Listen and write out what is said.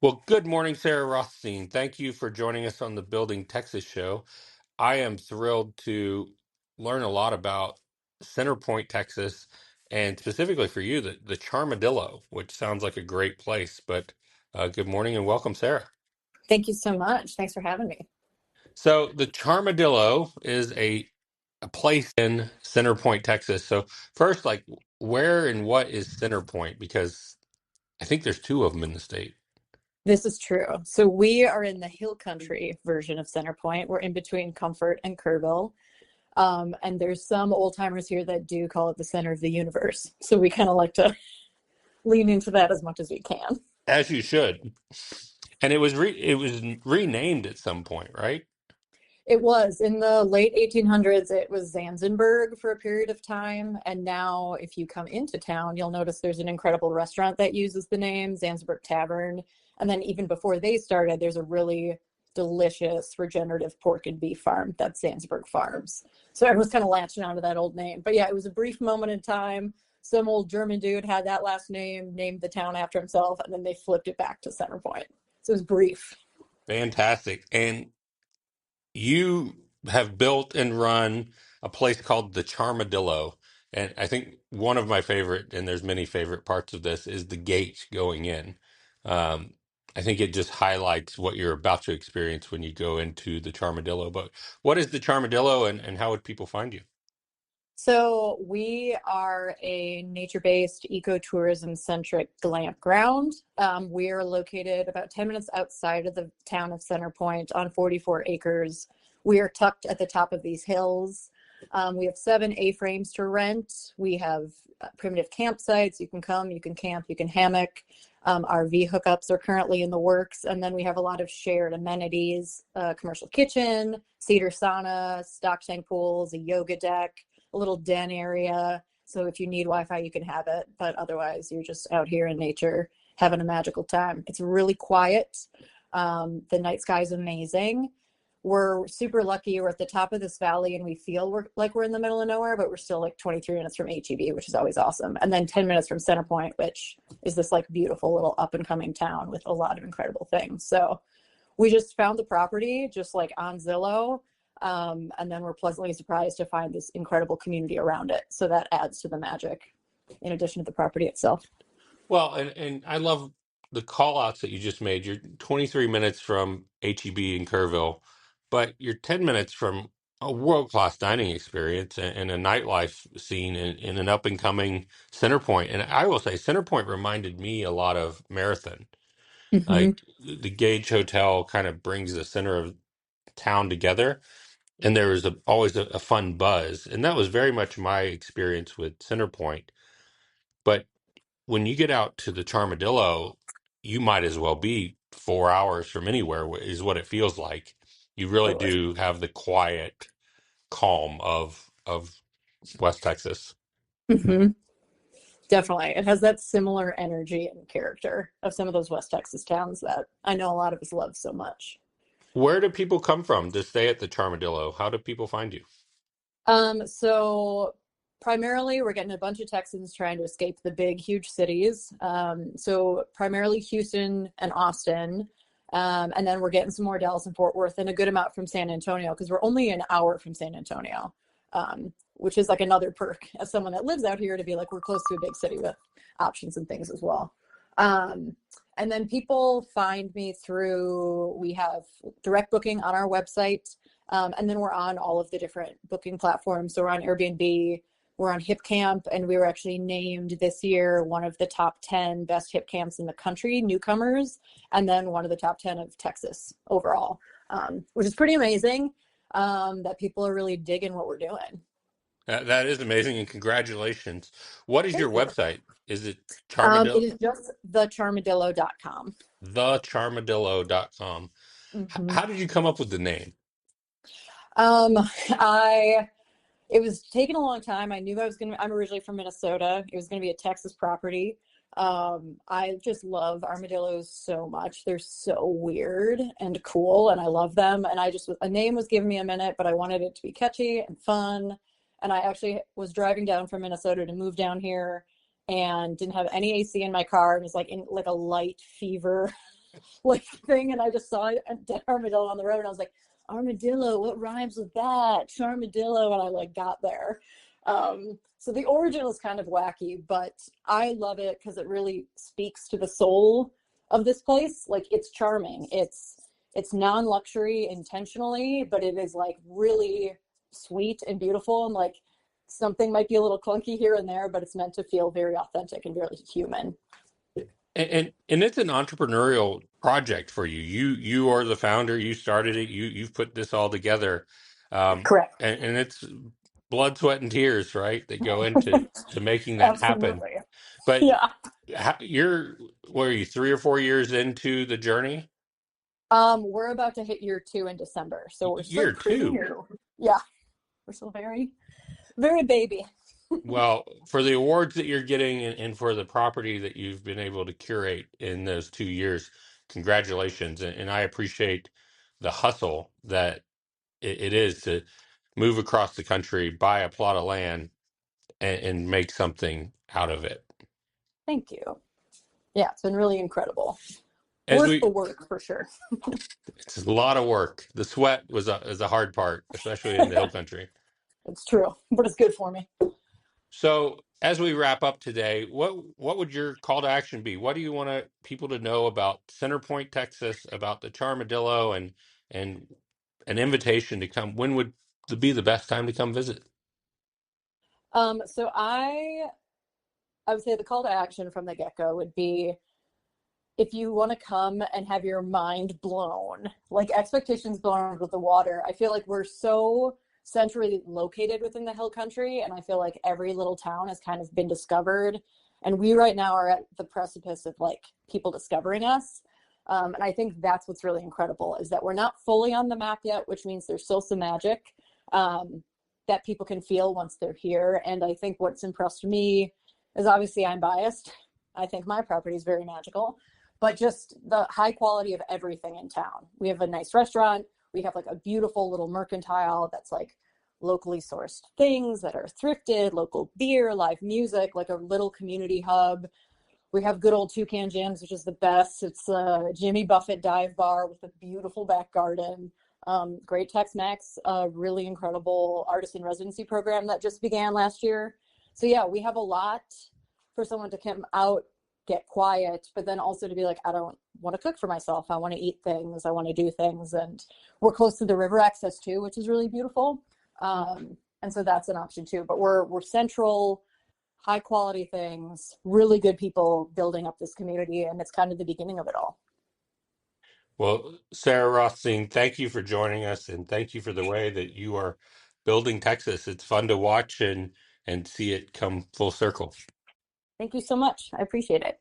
Well, good morning, Sarah Rothstein. Thank you for joining us on the Building Texas show. I am thrilled to learn a lot about Centerpoint, Texas, and specifically for you, the Charmadillo, which sounds like a great place. But good morning and welcome, Sarah. Thank you so much. Thanks for having me. So the Charmadillo is a place in Centerpoint, Texas. So first, like, where and what is Centerpoint? Because I think there's two of them in the state. This is true. So we are in the hill country version of Centerpoint. We're in between Comfort and Kerrville. And there's some old timers here that do call it the center of the universe. So we kind of like to lean into that as much as we can. As you should. And it was renamed at some point, right? It was in the late 1800s, it was Zanzibar for a period of time. And now, if you come into town, you'll notice there's an incredible restaurant that uses the name Zanzibar Tavern. And then, even before they started, there's a really delicious regenerative pork and beef farm that's Zanzibar Farms. So everyone's kind of latching onto that old name. But yeah, it was a brief moment in time. Some old German dude had that last name, named the town after himself, and then they flipped it back to Centerpoint. So it was brief. Fantastic. And you have built and run a place called the Charmadillo. And I think one of my favorite, and there's many favorite parts of this, is the gate going in. Um, I think it just highlights what you're about to experience when you go into the Charmadillo. But what is the Charmadillo and how would people find you? So we are a nature-based ecotourism-centric glampground. We're located about 10 minutes outside of the town of Centerpoint on 44 acres. We are tucked at the top of these hills. We have 7 A-frames to rent. We have primitive campsites. You can come, you can camp, you can hammock. RV hookups are currently in the works. And then we have a lot of shared amenities, commercial kitchen, cedar sauna, stock tank pools, a yoga deck, a little den area. So if you need Wi-Fi, you can have it. But otherwise, you're just out here in nature having a magical time. It's really quiet. The night sky is amazing. We're super lucky. We're at the top of this valley and we feel we're in the middle of nowhere, but we're still like 23 minutes from HEB, which is always awesome. And then 10 minutes from Centerpoint, which is this like beautiful little up and coming town with a lot of incredible things. So we just found the property just like on Zillow. And then we're pleasantly surprised to find this incredible community around it. So that adds to the magic in addition to the property itself. Well, and I love the call outs that you just made. You're 23 minutes from HEB in Kerrville, but you're 10 minutes from a world-class dining experience and a nightlife scene in an up-and-coming Centerpoint. And I will say Centerpoint reminded me a lot of Marathon. Mm-hmm. Like the Gage Hotel kind of brings the center of town together, and there was always a fun buzz. And that was very much my experience with Centerpoint. But when you get out to the Charmadillo, you might as well be 4 hours from anywhere, is what it feels like. You really Totally. do have the quiet calm of West Texas. Mm-hmm. Definitely. It has that similar energy and character of some of those West Texas towns that I know a lot of us love so much. Where do people come from to stay at the Charmadillo? How do people find you? So primarily we're getting a bunch of Texans trying to escape the big, huge cities. So primarily Houston and Austin. And then we're getting some more Dallas and Fort Worth and a good amount from San Antonio because we're only an hour from San Antonio, which is like another perk as someone that lives out here to be like, we're close to a big city with options and things as well. And then people find me through, we have direct booking on our website. And then we're on all of the different booking platforms. So we're on Airbnb, we're on HipCamp, and we were actually named this year one of the top 10 best hip camps in the country, newcomers, and then one of the top 10 of Texas overall, which is pretty amazing that people are really digging what we're doing. That is amazing, and congratulations. What is your Thank you. website? Is it It Charmadillo? is just thecharmadillo.com. TheCharmadillo.com. Mm-hmm. How did you come up with the name? Um, I It was taking a long time. I knew I'm originally from Minnesota. It was gonna be a Texas property. I just love armadillos so much. They're so weird and cool, and I love them. And a name was giving me a minute, but I wanted it to be catchy and fun. And I actually was driving down from Minnesota to move down here and didn't have any AC in my car and was like in like a light fever like thing, and I just saw a dead armadillo on the road, and I was like, armadillo, what rhymes with that? Charmadillo, and I like got there. So the origin was kind of wacky, but I love it because it really speaks to the soul of this place. Like it's charming. It's non-luxury intentionally, but it is like really sweet and beautiful, and like something might be a little clunky here and there, but it's meant to feel very authentic and very human. And it's an entrepreneurial project for you. You are the founder. You started it. You've put this all together, Correct. and it's blood, sweat, and tears, right? That go into making that happen. Absolutely. But Yeah. you're what are you 3 or 4 years into the journey? We're about to hit year 2 in December, so we're still Year pretty two. new. Yeah, we're still very, very baby. Well, for the awards that you're getting and for the property that you've been able to curate in those 2 years, congratulations. And I appreciate the hustle that it is to move across the country, buy a plot of land, and make something out of it. Thank you. Yeah, it's been really incredible. As Worth the we, work for sure. it's a lot of work. The sweat is a hard part, especially in the hill country. It's true, but it's good for me. So as we wrap up today, what would your call to action be? What do you want people to know about Centerpoint, Texas, about the Charmadillo, and an invitation to come? When would be the best time to come visit? So I would say the call to action from the get-go would be if you want to come and have your mind blown, like expectations blown with the water. I feel like we're so centrally located within the hill country, and I feel like every little town has kind of been discovered, and we right now are at the precipice of like people discovering us. And I think that's what's really incredible is that we're not fully on the map yet, which means there's still some magic um, that people can feel once they're here. And I think what's impressed me is obviously I'm biased. I think my property is very magical, but just the high quality of everything in town. We have a nice restaurant. We have like a beautiful little mercantile that's like locally sourced things that are thrifted, local beer, live music, like a little community hub. We have good old Toucan Jams, which is the best. It's a Jimmy Buffett dive bar with a beautiful back garden. Great Tex-Mex, a really incredible artist in residency program that just began last year. So yeah, we have a lot for someone to come out, get quiet, but then also to be like, I don't want to cook for myself. I want to eat things. I want to do things. And we're close to the river access too, which is really beautiful. And so that's an option too. But we're central, high quality things, really good people building up this community, and it's kind of the beginning of it all. Well, Sarah Rothstein, thank you for joining us, and thank you for the way that you are building Texas. It's fun to watch and see it come full circle. Thank you so much. I appreciate it.